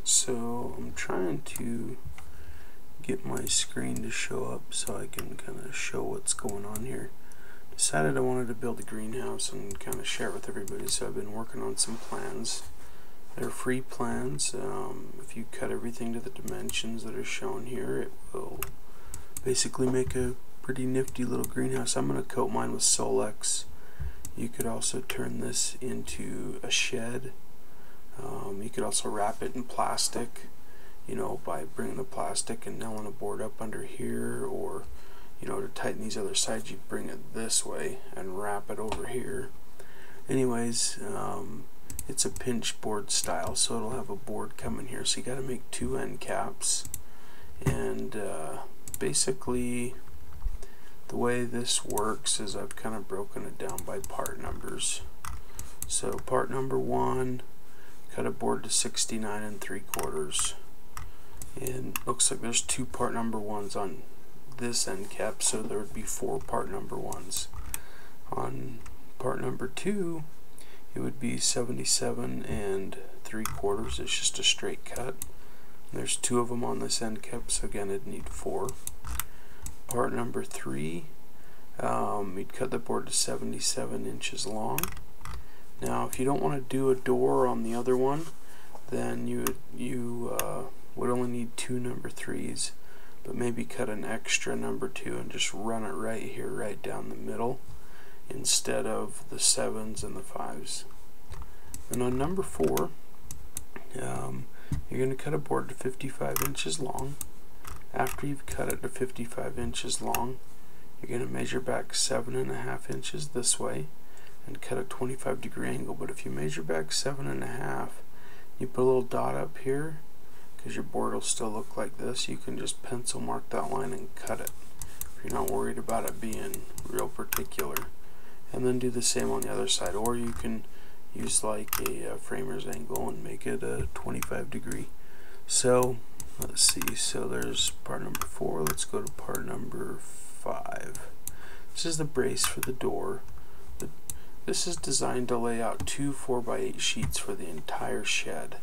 So I'm trying to get my screen to show up so I can kind of show what's going on here. Decided I wanted to build a greenhouse and kind of share it with everybody, so I've been working on some plans. They're free plans. If you cut everything to the dimensions that are shown here, it will basically make a pretty nifty little greenhouse. I'm going to coat mine with solex. You could also turn this into a shed. You could also wrap it in plastic, you know, by bringing the plastic and nailing a board up under here, or, you know, to tighten these other sides, you bring it this way and wrap it over here. Anyways, it's a pinch board style, so it'll have a board coming here. So you got to make two end caps, and basically the way this works is I've kind of broken it down by part numbers. So part number 1, cut a board to 69 3/4, and looks like there's 2 part number 1s on this end cap, so there would be 4 part number 1s. On part number 2, it would be 77 3/4. It's just a straight cut. There's 2 of them on this end cap, so again it'd need 4. Part number 3, you'd cut the board to 77 inches long. Now if you don't want to do a door on the other one, then you would only need 2 number 3s, but maybe cut an extra number 2 and just run it right here, right down the middle, instead of the 7s and the 5s. And on number 4, you're going to cut a board to 55 inches long. After you've cut it to 55 inches long, you're going to measure back 7.5 inches this way and cut a 25-degree angle. But if you measure back 7.5, you put a little dot up here, because your board will still look like this. You can just pencil mark that line and cut it if you're not worried about it being real particular. And then do the same on the other side, or you can use like a framer's angle and make it a 25-degree. So let's see, so there's part number 4. Let's go to part number 5. This is the brace for the door. This is designed to lay out 2 4x8 sheets for the entire shed.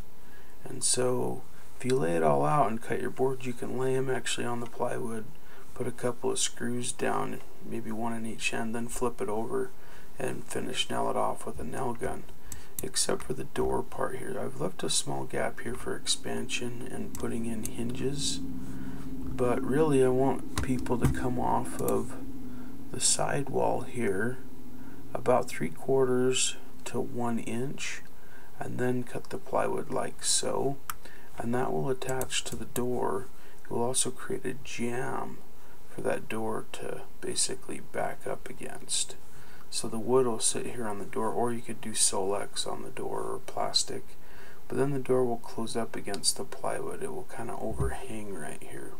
And so if you lay it all out and cut your board, you can lay them actually on the plywood, put a couple of screws down, maybe 1 in each end, then flip it over and finish nail it off with a nail gun. Except for the door part here, I've left a small gap here for expansion and putting in hinges, but really I want people to come off of the side wall here about 3/4 to 1 inch, and then cut the plywood like so, and that will attach to the door. It will also create a jamb for that door to basically back up against. So the wood will sit here on the door, or you could do solex on the door or plastic, but then the door will close up against the plywood. It will kind of overhang right here.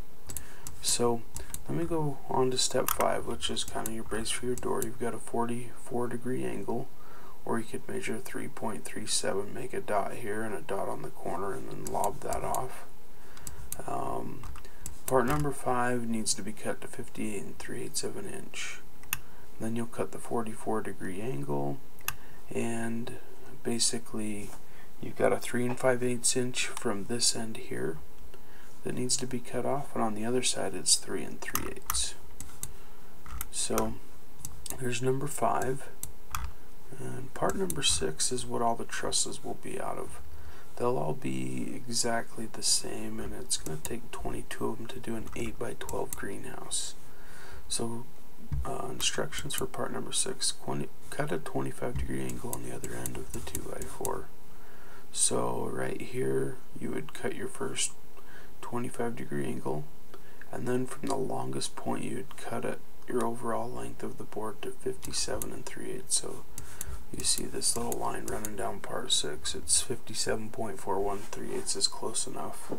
So let me go on to step 5, which is kind of your brace for your door. You've got a 44-degree angle, or you could measure 3.37, make a dot here and a dot on the corner, and then lob that off. Part number 5 needs to be cut to 58 3/8 of an inch. Then you'll cut the 44-degree angle, and basically you've got a 3 5/8 inch from this end here that needs to be cut off, and on the other side it's 3 3/8. So there's number 5, and part number 6 is what all the trusses will be out of. They'll all be exactly the same, and it's going to take 22 of them to do an 8x12 greenhouse. So instructions for part number 6: cut a 25-degree angle on the other end of the 2x4. So right here you would cut your first 25-degree angle, and then from the longest point you would cut it your overall length of the board to 57 3/8. So you see this little line running down part 6. It's 57.41 3/8 is close enough.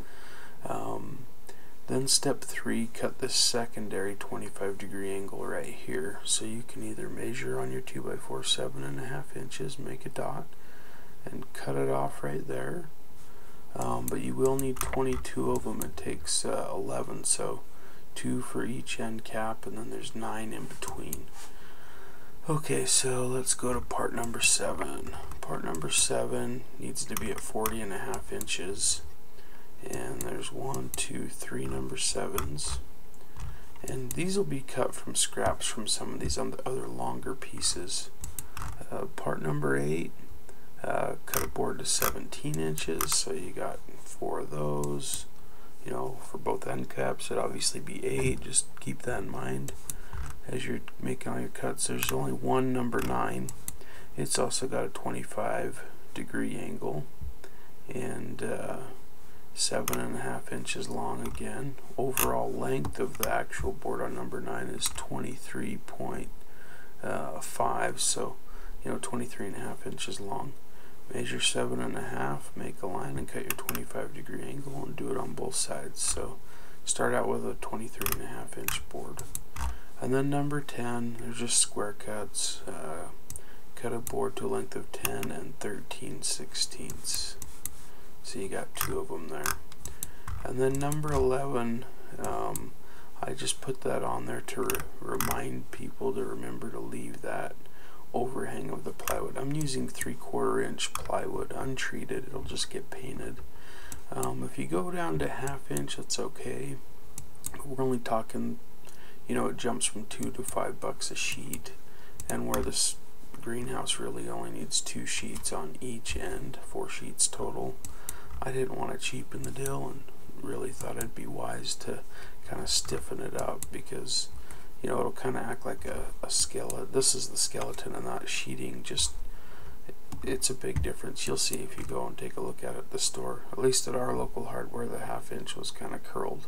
Then step 3, cut this secondary 25-degree angle right here. So you can either measure on your 2x4 7.5 inches, make a dot, and cut it off right there. But you will need 22 of them. It takes 11, so 2 for each end cap, and then there's 9 in between. Okay, so let's go to part number 7. Part number 7 needs to be at 40.5 inches. and there's 1, 2, 3 number 7s, and these will be cut from scraps from some of these other longer pieces. Part number 8, cut a board to 17 inches, so you got 4 of those. You know, for both end caps it'd obviously be 8, just keep that in mind as you're making all your cuts. There's only one number 9. It's also got a 25-degree angle, and 7.5 inches long again. Overall length of the actual board on number 9 is 23.5, so 23.5 inches long. Measure 7.5, make a line and cut your 25-degree angle and do it on both sides. So start out with a 23.5 inch board. And then number 10, there's just square cuts. Cut a board to a length of 10 and 13/16. So you got 2 of them there. And then number 11, I just put that on there to remind people to remember to leave that overhang of the plywood. I'm using 3/4 inch plywood, untreated. It'll just get painted. If you go down to 1/2 inch, that's okay. We're only talking, it jumps from $2 to $5 a sheet, and where this greenhouse really only needs 2 sheets on each end, 4 sheets total. I didn't want to cheapen the deal and really thought it'd be wise to kind of stiffen it up, because it'll kind of act like a skeleton. This is the skeleton and that sheeting. Just it's a big difference. You'll see if you go and take a look at it at the store. At least at our local hardware, the 1/2 inch was kind of curled.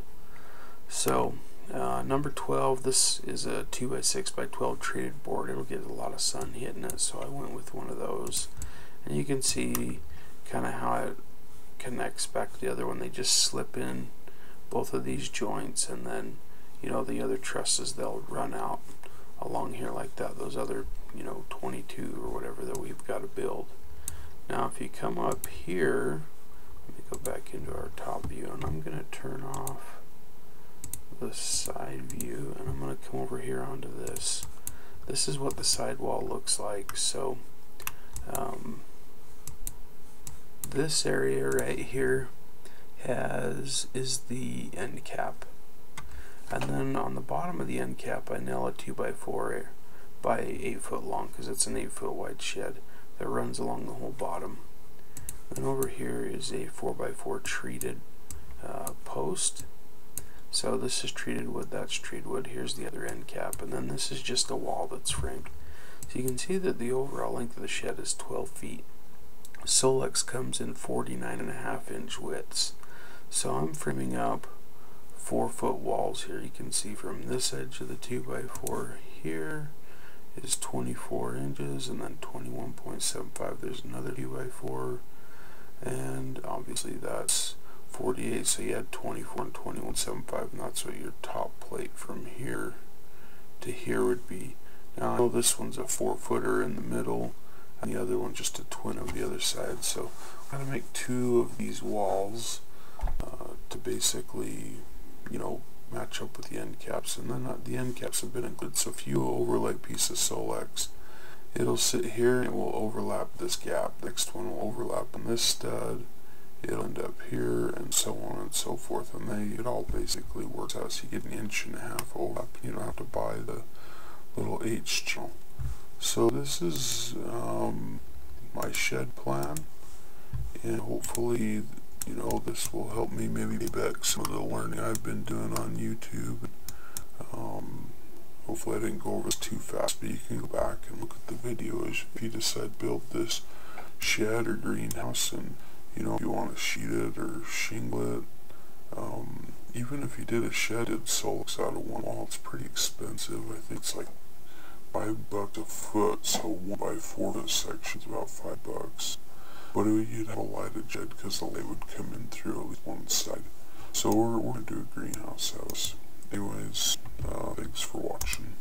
So number 12, this is a 2x6x12 treated board. It'll get a lot of sun hitting it, so I went with one of those. And you can see kind of how it connects back to the other one. They just slip in both of these joints, and then the other trusses, they'll run out along here like that. Those other 22 or whatever that we've got to build. Now if you come up here, let me go back into our top view, and I'm going to turn off the side view, and I'm going to come over here onto this. This is what the sidewall looks like. So this area right here is the end cap, and then on the bottom of the end cap I nail a 2x4 by 8 foot long, because it's an 8 foot wide shed that runs along the whole bottom. Then over here is a 4x4 treated post. So this is treated wood, that's treated wood. Here's the other end cap, and then this is just a wall that's framed. So you can see that the overall length of the shed is 12 feet. Solex comes in 49.5 inch widths. So I'm framing up 4 foot walls here. You can see from this edge of the 2x4 here is 24 inches, and then 21.75. There's another 2x4, and obviously that's 48, so you had 24 and 21.75, and that's what your top plate from here to here would be. Now I know this one's a 4-footer in the middle, and the other one just a twin of the other side, so I'm going to make 2 of these walls to basically match up with the end caps. And then the end caps have been included, so if you overlay a piece of Solex, it'll sit here and it will overlap this gap. Next one will overlap on this stud, it'll end up here, and so on and so forth, and it all basically works out, so you get 1.5 inch overlap. You don't have to buy the little H channel. So this is my shed plan, and hopefully this will help me maybe get back some of the learning I've been doing on YouTube. Hopefully I didn't go over this too fast, but you can go back and look at the video if you decide to build this shed or greenhouse, and if you want to sheet it or shingle it. Even if you did a shedded Solex out of one wall, it's pretty expensive. I think it's like $5 a foot, so 1x4 foot section's about $5. But you'd have a lighted shed because the light would come in through at least one side. So we're going to do a greenhouse house. Anyways, thanks for watching.